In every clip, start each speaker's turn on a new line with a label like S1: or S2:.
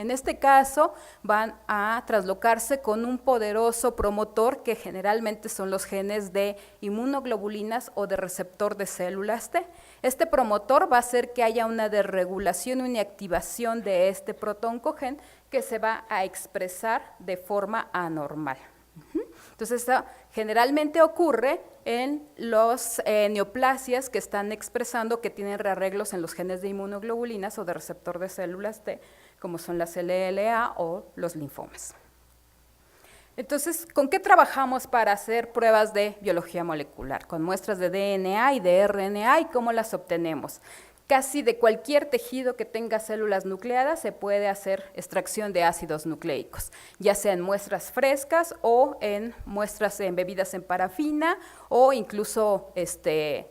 S1: En este caso van a traslocarse con un poderoso promotor que generalmente son los genes de inmunoglobulinas o de receptor de células T. Este promotor va a hacer que haya una desregulación y una activación de este protooncogen que se va a expresar de forma anormal. Entonces, esto generalmente ocurre en los neoplasias que están expresando que tienen rearreglos en los genes de inmunoglobulinas o de receptor de células T, como son las LLA o los linfomas. Entonces, ¿con qué trabajamos para hacer pruebas de biología molecular? Con muestras de DNA y de RNA, ¿y cómo las obtenemos? Casi de cualquier tejido que tenga células nucleadas se puede hacer extracción de ácidos nucleicos, ya sea en muestras frescas o en muestras embebidas en parafina o incluso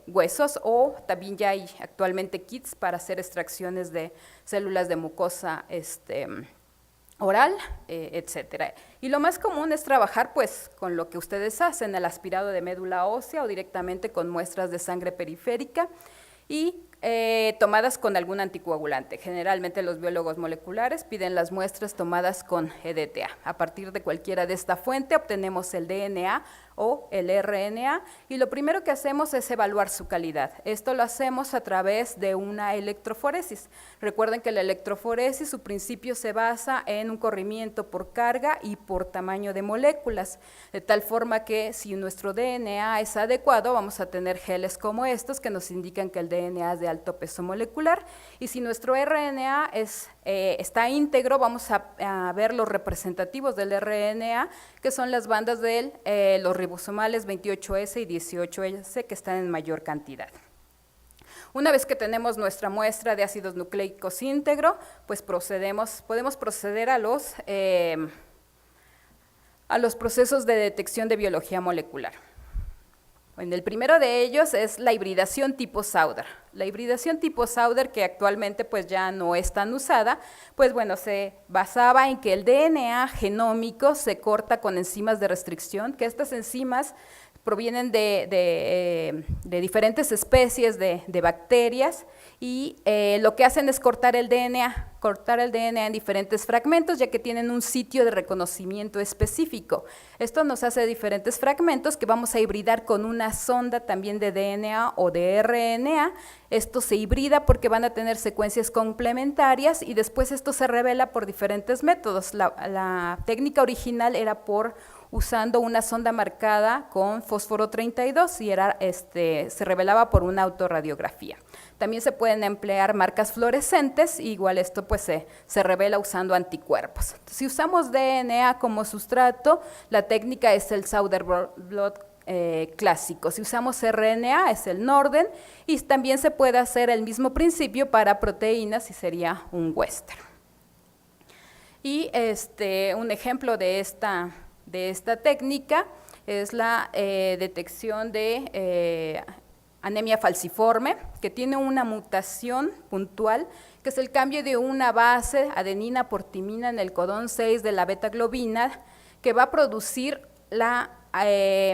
S1: huesos, o también ya hay actualmente kits para hacer extracciones de células de mucosa oral, etcétera. Y lo más común es trabajar pues con lo que ustedes hacen, el aspirado de médula ósea o directamente con muestras de sangre periférica y tomadas con algún anticoagulante. Generalmente los biólogos moleculares piden las muestras tomadas con EDTA. A partir de cualquiera de esta fuente obtenemos el DNA o el RNA y lo primero que hacemos es evaluar su calidad. Esto lo hacemos a través de una electroforesis. Recuerden que la electroforesis, su principio se basa en un corrimiento por carga y por tamaño de moléculas, de tal forma que si nuestro DNA es adecuado, vamos a tener geles como estos que nos indican que el DNA es de alto peso molecular, y si nuestro RNA está íntegro, vamos a ver los representativos del RNA, que son las bandas de los ribosomales 28S y 18S que están en mayor cantidad. Una vez que tenemos nuestra muestra de ácidos nucleicos íntegro, pues podemos proceder a los procesos de detección de biología molecular. Bueno, el primero de ellos es la hibridación tipo Sauder. La hibridación tipo Sauder, que actualmente pues ya no es tan usada, pues bueno, se basaba en que el DNA genómico se corta con enzimas de restricción, que estas enzimas provienen de diferentes especies de bacterias y lo que hacen es cortar el DNA en diferentes fragmentos, ya que tienen un sitio de reconocimiento específico. Esto nos hace diferentes fragmentos que vamos a hibridar con una sonda también de DNA o de RNA. Esto se hibrida porque van a tener secuencias complementarias y después esto se revela por diferentes métodos. La técnica original era usando una sonda marcada con fósforo 32 y se revelaba por una autorradiografía. También se pueden emplear marcas fluorescentes, y igual esto pues se revela usando anticuerpos. Si usamos DNA como sustrato, la técnica es el Sauder blot clásico. Si usamos RNA es el Norden, y también se puede hacer el mismo principio para proteínas y sería un Western. Y un ejemplo de esta técnica es la detección de anemia falciforme, que tiene una mutación puntual, que es el cambio de una base adenina por timina en el codón 6 de la beta-globina, que va a producir la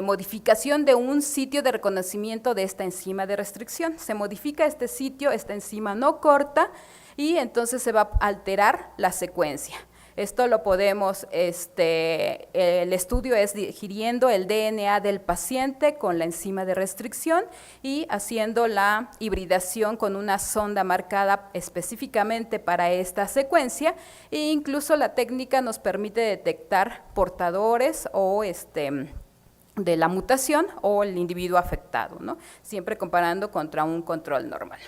S1: modificación de un sitio de reconocimiento de esta enzima de restricción. Se modifica este sitio, esta enzima no corta, y entonces se va a alterar la secuencia. Esto lo podemos, el estudio es digiriendo el DNA del paciente con la enzima de restricción y haciendo la hibridación con una sonda marcada específicamente para esta secuencia, e incluso la técnica nos permite detectar portadores o de la mutación o el individuo afectado, ¿no? Siempre comparando contra un control normal.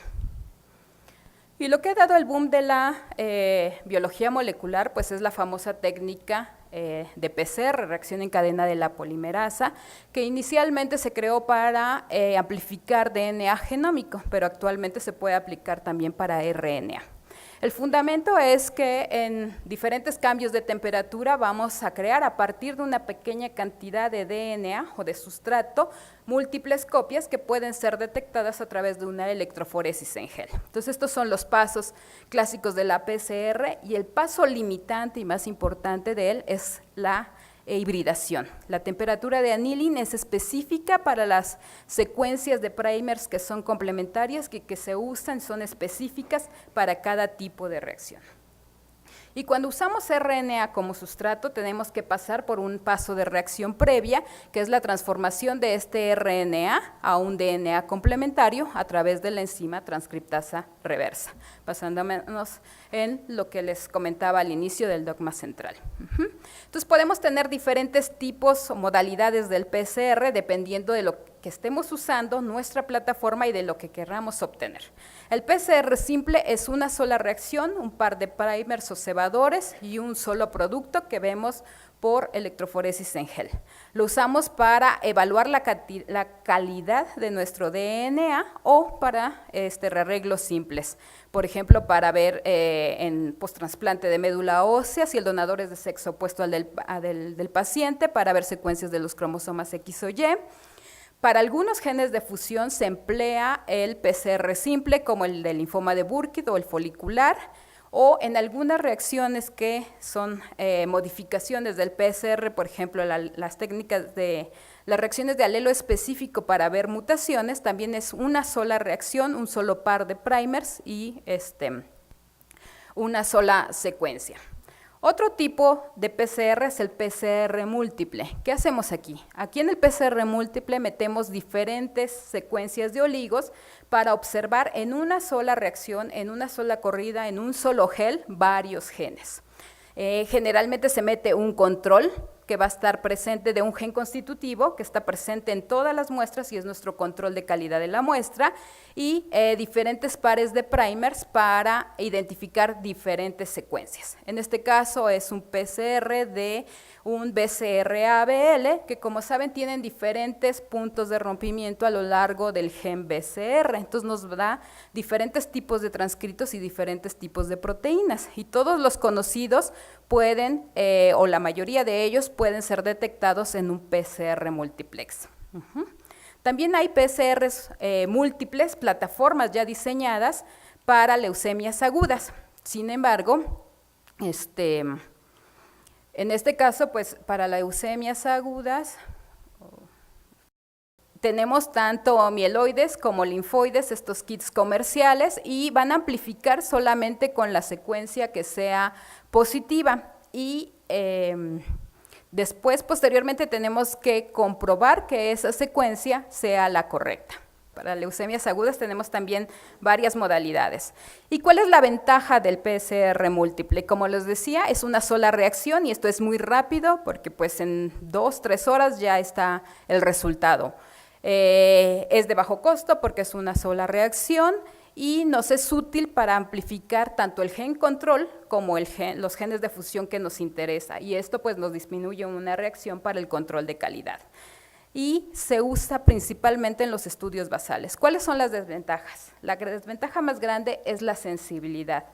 S1: Y lo que ha dado el boom de la biología molecular pues es la famosa técnica de PCR, reacción en cadena de la polimerasa, que inicialmente se creó para amplificar DNA genómico, pero actualmente se puede aplicar también para RNA. El fundamento es que en diferentes cambios de temperatura vamos a crear a partir de una pequeña cantidad de DNA o de sustrato múltiples copias que pueden ser detectadas a través de una electroforesis en gel. Entonces estos son los pasos clásicos de la PCR, y el paso limitante y más importante de él es la hibridación. La temperatura de annealing es específica para las secuencias de primers que son complementarias, que se usan, son específicas para cada tipo de reacción. Y cuando usamos RNA como sustrato, tenemos que pasar por un paso de reacción previa, que es la transformación de este RNA a un DNA complementario a través de la enzima transcriptasa reversa, basándonos en lo que les comentaba al inicio del dogma central. Entonces, podemos tener diferentes tipos o modalidades del PCR dependiendo de lo que estemos usando, nuestra plataforma y de lo que queramos obtener. El PCR simple es una sola reacción, un par de primers o cebadores y un solo producto que vemos por electroforesis en gel. Lo usamos para evaluar la calidad de nuestro DNA o para rearreglos simples. Por ejemplo, para ver en posttrasplante de médula ósea si el donador es de sexo opuesto al del paciente, para ver secuencias de los cromosomas X o Y. Para algunos genes de fusión se emplea el PCR simple, como el del linfoma de Burkitt o el folicular, o en algunas reacciones que son modificaciones del PCR, por ejemplo, las técnicas de las reacciones de alelo específico para ver mutaciones, también es una sola reacción, un solo par de primers y una sola secuencia. Otro tipo de PCR es el PCR múltiple. ¿Qué hacemos aquí? Aquí en el PCR múltiple metemos diferentes secuencias de oligos para observar en una sola reacción, en una sola corrida, en un solo gel, varios genes. Generalmente se mete un control que va a estar presente de un gen constitutivo que está presente en todas las muestras y es nuestro control de calidad de la muestra, y diferentes pares de primers para identificar diferentes secuencias. En este caso es un PCR de un BCR-ABL, que como saben tienen diferentes puntos de rompimiento a lo largo del gen BCR, entonces nos da diferentes tipos de transcritos y diferentes tipos de proteínas, y todos los conocidos pueden, o la mayoría de ellos, pueden ser detectados en un PCR multiplex. También hay PCRs múltiples, plataformas ya diseñadas para leucemias agudas. Sin embargo, en este caso, pues para leucemias agudas, tenemos tanto mieloides como linfoides, estos kits comerciales, y van a amplificar solamente con la secuencia que sea positiva. Y después, posteriormente, tenemos que comprobar que esa secuencia sea la correcta. Para leucemias agudas tenemos también varias modalidades. ¿Y cuál es la ventaja del PCR múltiple? Como les decía, es una sola reacción y esto es muy rápido porque pues en 2-3 horas ya está el resultado. Es de bajo costo porque es una sola reacción y nos es útil para amplificar tanto el gen control como los genes de fusión que nos interesa, y esto pues nos disminuye una reacción para el control de calidad. Y se usa principalmente en los estudios basales. ¿Cuáles son las desventajas? La desventaja más grande es la sensibilidad.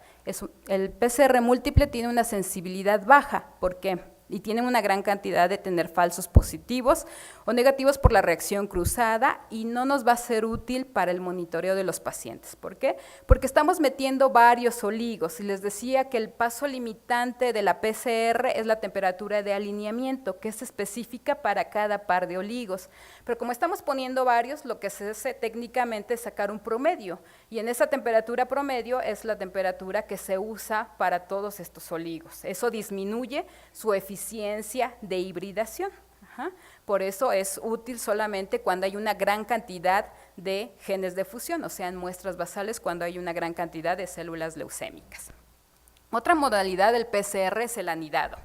S1: El PCR múltiple tiene una sensibilidad baja. ¿Por qué? Y tienen una gran cantidad de tener falsos positivos o negativos por la reacción cruzada y no nos va a ser útil para el monitoreo de los pacientes. ¿Por qué? Porque estamos metiendo varios oligos y les decía que el paso limitante de la PCR es la temperatura de alineamiento, que es específica para cada par de oligos. Pero como estamos poniendo varios, lo que se hace técnicamente es sacar un promedio y en esa temperatura promedio es la temperatura que se usa para todos estos oligos. Eso disminuye su eficiencia de hibridación. Por eso es útil solamente cuando hay una gran cantidad de genes de fusión, o sea, en muestras basales cuando hay una gran cantidad de células leucémicas. Otra modalidad del PCR es el anidado.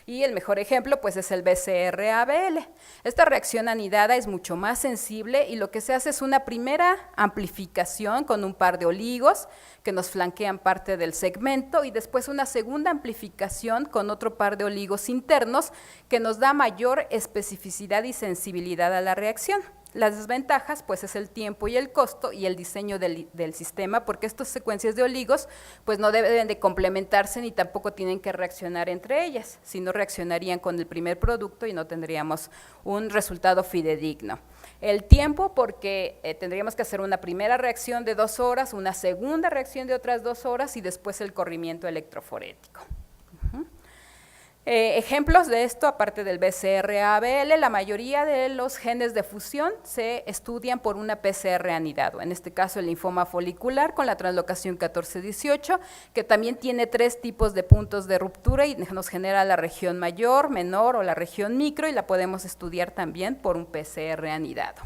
S1: Y el mejor ejemplo pues es el BCR-ABL. Esta reacción anidada es mucho más sensible y lo que se hace es una primera amplificación con un par de oligos que nos flanquean parte del segmento y después una segunda amplificación con otro par de oligos internos que nos da mayor especificidad y sensibilidad a la reacción. Las desventajas pues es el tiempo y el costo y el diseño del sistema, porque estas secuencias de oligos pues no deben de complementarse ni tampoco tienen que reaccionar entre ellas, si no reaccionarían con el primer producto y no tendríamos un resultado fidedigno. El tiempo, porque tendríamos que hacer una primera reacción de 2 horas, una segunda reacción de otras 2 horas y después el corrimiento electroforético. Ejemplos de esto, aparte del BCR-ABL, la mayoría de los genes de fusión se estudian por una PCR anidado, en este caso el linfoma folicular con la translocación 14-18, que también tiene 3 tipos de puntos de ruptura y nos genera la región mayor, menor o la región micro, y la podemos estudiar también por un PCR anidado.